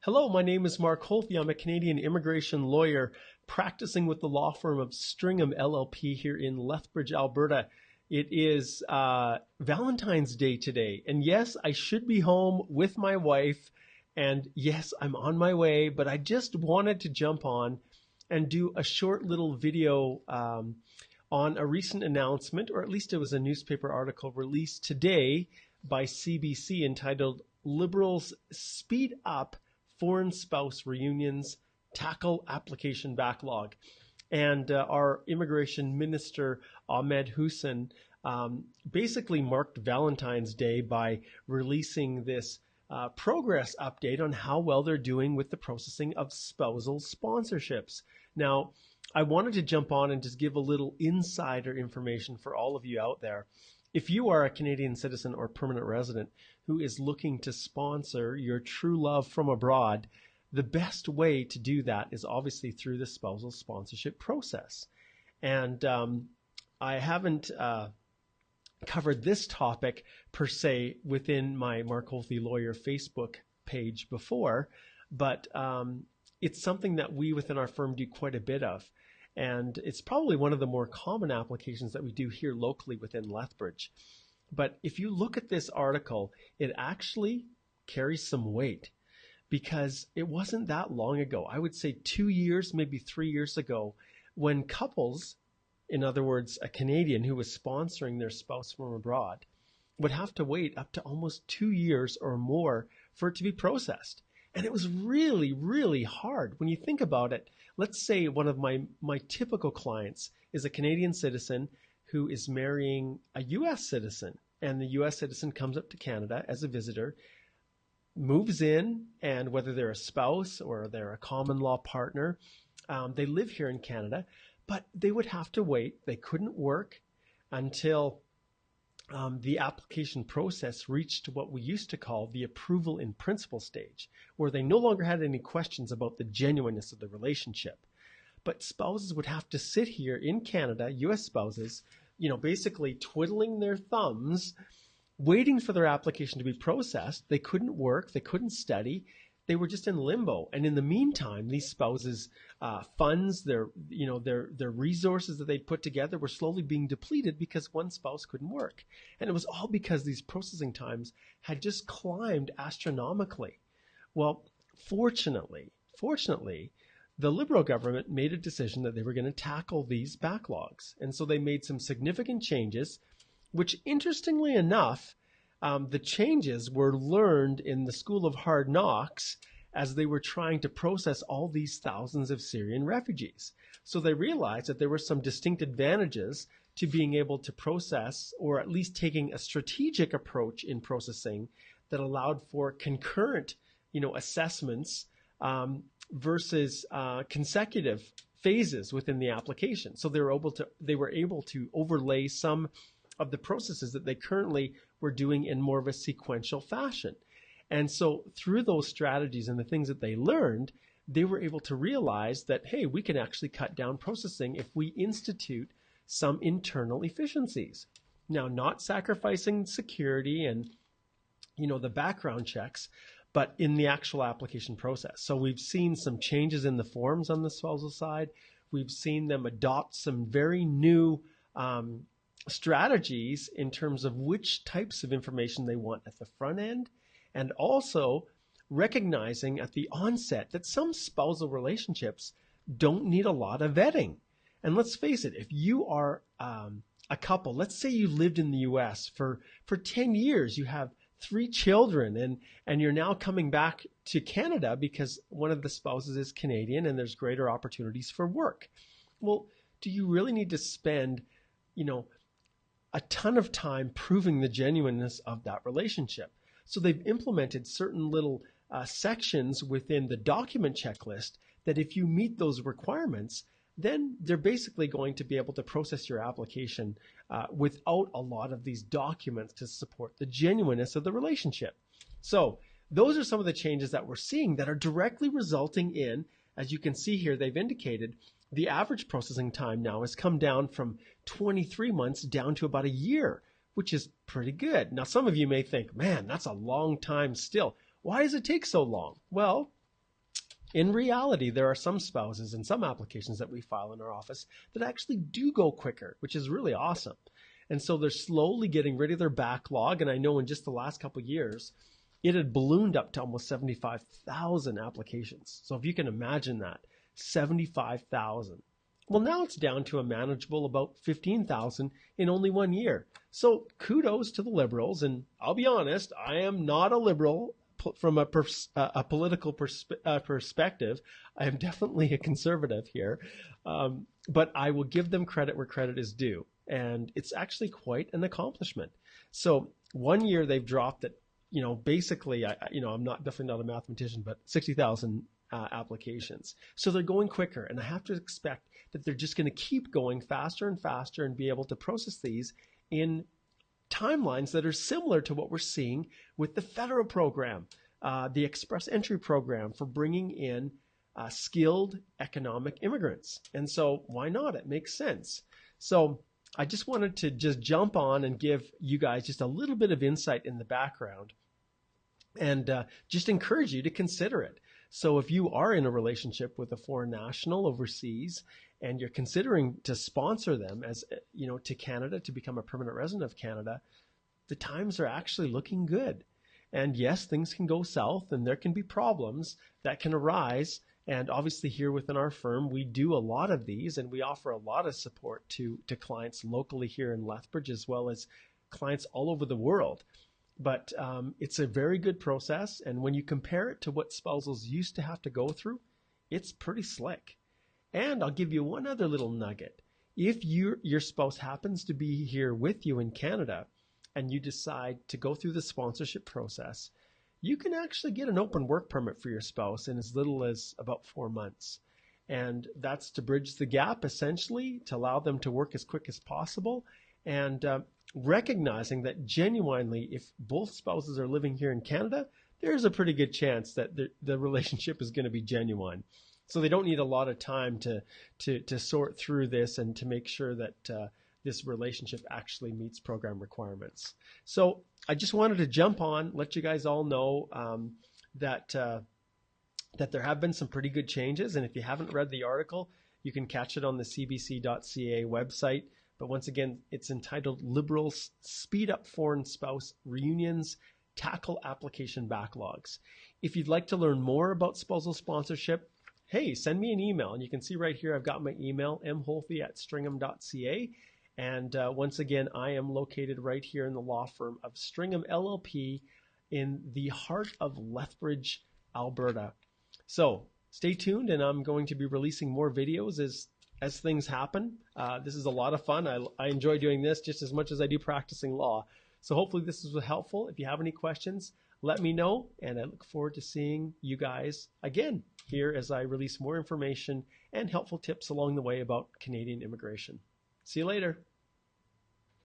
Hello, my name is Mark Holthe. I'm a Canadian immigration lawyer practicing with the law firm of Stringham LLP here in Lethbridge, Alberta. It is Valentine's Day today. And yes, I should be home with my wife. And yes, I'm on my way, but I just wanted to jump on and do a short little video on a recent announcement, or at least it was a newspaper article released today by CBC entitled Liberals Speed Up Foreign Spouse Reunions, Tackle Application Backlog. And our immigration minister, Ahmed Hussein, basically marked Valentine's Day by releasing this progress update on how well they're doing with the processing of spousal sponsorships. Now, I wanted to jump on and just give a little insider information for all of you out there. If you are a Canadian citizen or permanent resident who is looking to sponsor your true love from abroad, the best way to do that is obviously through the spousal sponsorship process. And I haven't covered this topic per se within my Mark Holthe Lawyer Facebook page before, but it's something that we within our firm do quite a bit of. And it's probably one of the more common applications that we do here locally within Lethbridge. But if you look at this article, it actually carries some weight because it wasn't that long ago. I would say 2 years, maybe 3 years ago, when couples, in other words, a Canadian who was sponsoring their spouse from abroad, would have to wait up to almost 2 years or more for it to be processed. And it was really, really hard. When you think about it, let's say one of my typical clients is a Canadian citizen who is marrying a U.S. citizen, and the U.S. citizen comes up to Canada as a visitor, moves in, and whether they're a spouse or they're a common law partner, they live here in Canada, but they would have to wait. They couldn't work until the application process reached what we used to call the approval in principle stage, where they no longer had any questions about the genuineness of the relationship. But spouses would have to sit here in Canada, U.S. spouses, basically twiddling their thumbs, waiting for their application to be processed. They couldn't work, they couldn't study. They were just in limbo. And in the meantime, these spouses' funds, their resources that they'd put together were slowly being depleted because one spouse couldn't work. And it was all because these processing times had just climbed astronomically. Well, fortunately, the Liberal government made a decision that they were going to tackle these backlogs. And so they made some significant changes, which interestingly enough, the changes were learned in the School of Hard Knocks as they were trying to process all these thousands of Syrian refugees. So they realized that there were some distinct advantages to being able to process, or at least taking a strategic approach in processing that allowed for concurrent, assessments versus consecutive phases within the application. So they were able to overlay some of the processes that they currently were doing in more of a sequential fashion. And so through those strategies and the things that they learned, they were able to realize that, hey, we can actually cut down processing if we institute some internal efficiencies. Now, not sacrificing security and, the background checks, but in the actual application process. So we've seen some changes in the forms on the spousal side. We've seen them adopt some very new strategies in terms of which types of information they want at the front end, and also recognizing at the onset that some spousal relationships don't need a lot of vetting. And let's face it, if you are a couple, let's say you lived in the US for 10 years, you have 3 children, and you're now coming back to Canada because one of the spouses is Canadian and there's greater opportunities for work. Well, do you really need to spend, a ton of time proving the genuineness of that relationship? So they've implemented certain little sections within the document checklist that if you meet those requirements, then they're basically going to be able to process your application without a lot of these documents to support the genuineness of the relationship. So those are some of the changes that we're seeing that are directly resulting in, as you can see here, they've indicated the average processing time now has come down from 23 months down to about a year, which is pretty good. Now, some of you may think, man, that's a long time still. Why does it take so long? Well, In reality, there are some spouses and some applications that we file in our office that actually do go quicker, which is really awesome. And so they're slowly getting rid of their backlog. And I know in just the last couple of years, it had ballooned up to almost 75,000 applications. So if you can imagine that, 75,000. Well, now it's down to a manageable about 15,000 in only 1 year. So kudos to the Liberals. And I'll be honest, I am not a Liberal from a political perspective. I am definitely a conservative here. But I will give them credit where credit is due. And it's actually quite an accomplishment. So 1 year they've dropped it, basically, I'm definitely not a mathematician, but 60,000 applications. So they're going quicker. And I have to expect that they're just going to keep going faster and faster and be able to process these in timelines that are similar to what we're seeing with the federal program, the Express Entry program for bringing in skilled economic immigrants. And so why not? It makes sense. So I just wanted to just jump on and give you guys just a little bit of insight in the background and just encourage you to consider it. So if you are in a relationship with a foreign national overseas and you're considering to sponsor them as, to Canada, to become a permanent resident of Canada, the times are actually looking good. And yes, things can go south and there can be problems that can arise. And obviously here within our firm, we do a lot of these and we offer a lot of support to clients locally here in Lethbridge as well as clients all over the world. But it's a very good process. And when you compare it to what spousals used to have to go through, it's pretty slick. And I'll give you one other little nugget. If your spouse happens to be here with you in Canada and you decide to go through the sponsorship process, you can actually get an open work permit for your spouse in as little as about 4 months. And that's to bridge the gap, essentially, to allow them to work as quick as possible. And recognizing that genuinely, if both spouses are living here in Canada, there's a pretty good chance that the relationship is going to be genuine. So they don't need a lot of time to sort through this and to make sure that this relationship actually meets program requirements. So I just wanted to jump on, let you guys all know that there have been some pretty good changes. And if you haven't read the article, you can catch it on the cbc.ca website. But once again, it's entitled Liberals Speed Up Foreign Spouse Reunions, Tackle Application Backlogs. If you'd like to learn more about spousal sponsorship, hey, send me an email. And you can see right here, I've got my email, mholthe@stringham.ca. And once again, I am located right here in the law firm of Stringham LLP in the heart of Lethbridge, Alberta. So stay tuned, and I'm going to be releasing more videos as things happen. This is a lot of fun. I enjoy doing this just as much as I do practicing law. So hopefully this was helpful. If you have any questions, let me know, and I look forward to seeing you guys again here as I release more information and helpful tips along the way about Canadian immigration. See you later.